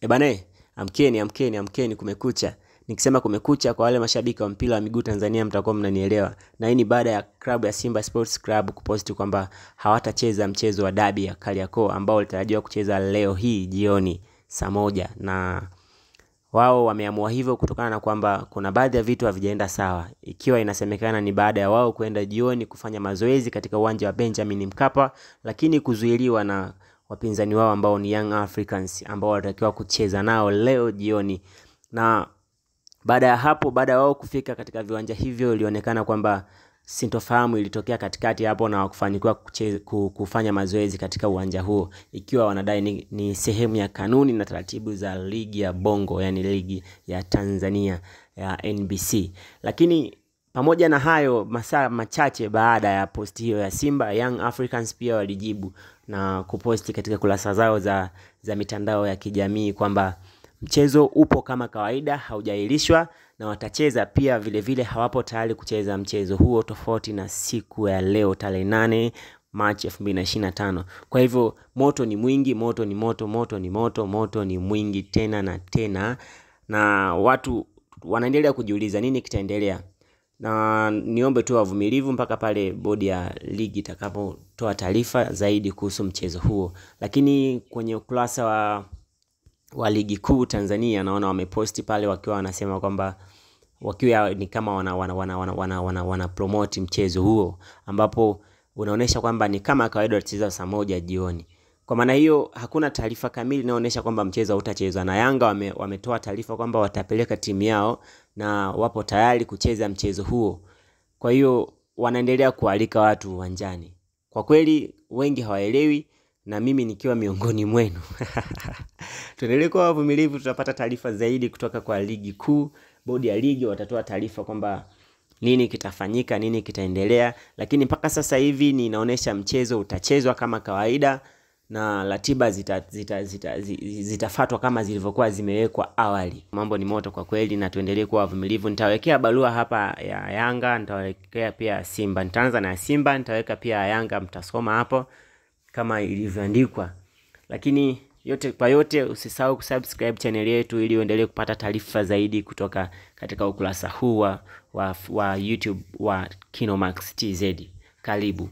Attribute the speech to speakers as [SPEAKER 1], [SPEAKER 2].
[SPEAKER 1] Ebane, amkeni kumekucha. Nikisema kumekucha kwa wale mashabiki wa mpira wa miguu Tanzania mtakuwa mnanielewa. Na hii ni baada ya klabu ya Simba Sports Club kuposti kwamba hawatacheza mchezo wa dabi ya Kariakoo ambao ulitarajiwa kucheza leo hii jioni saa 1, na wao wameamua hivyo kutokana na kwamba kuna baadhi ya vitu havijaenda sawa. Ikiwa inasemekana ni baada ya wao kwenda jioni kufanya mazoezi katika uwanja wa Benjamin Mkapa, lakini kuzuiliwa na wapinzani wao ambao ni Young Africans ambao walitakiwa kucheza nao leo jioni. Na baada ya hapo, baada ya wao kufika katika viwanja hivyo, ilionekana kwamba sintofahamu ilitokea katikati hapo na wakufanikiwa kufanya mazoezi katika uwanja huo, ikiwa wanadai ni sehemu ya kanuni na taratibu za ligi ya Bongo, yani ligi ya Tanzania ya NBC. Lakini pamoja na hayo, masaa machache baada ya posti hiyo ya Simba, Young Africans pia walijibu na kuposti katika kurasa zao za mitandao ya kijamii kwamba mchezo upo kama kawaida, haujaahirishwa na watacheza pia vile vile. Hawapo tayari kucheza mchezo huo tofauti na siku ya leo tarehe 8 March 2025. Kwa hivyo moto ni mwingi, moto ni mwingi tena na tena, na watu wanaendelea kujiuliza nini kitaendelea. Na niombe tu wavumilivu mpaka pale bodi ya ligi itakapotoa taarifa zaidi kuhusu mchezo huo. Lakini kwenye ukurasa wa ligi kuu Tanzania naona wameposti pale wakiwa wanasema kwamba wakiwa ni kama wana promote mchezo huo, ambapo unaonesha kwamba ni kama kawaida watacheza saa 1 jioni. Kwa maana hiyo hakuna taarifa kamili inaonyesha kwamba mchezo utachezwa, na Yanga wametoa taarifa kwamba watapeleka timu yao na wapo tayari kucheza mchezo huo. Kwa hiyo wanaendelea kualika watu uwanjani. Kwa kweli wengi hawaelewi, na mimi nikiwa miongoni mwenu. Tuendelee kuwa wavumilivu, tutapata taarifa zaidi kutoka kwa ligi kuu. Bodi ya ligi watatoa taarifa kwamba nini kitafanyika, nini kitaendelea. Lakini mpaka sasa hivi ninaonesha mchezo utachezwa kama kawaida, na ratiba zitafuatwa kama zilivyokuwa zimewekwa awali. Mambo ni moto kwa kweli, na tuendelee kuwa wavumilivu. Nitawekea barua hapa ya Yanga, nitawekea pia Simba. Nitaanza na Simba, nitaweka pia Yanga, mtasoma hapo kama ilivyoandikwa. Lakini yote kwa yote, usisahau kusubscribe channel yetu ili uendelee kupata taarifa zaidi kutoka katika ukurasa huu wa YouTube wa Kinomax TZ. Karibu.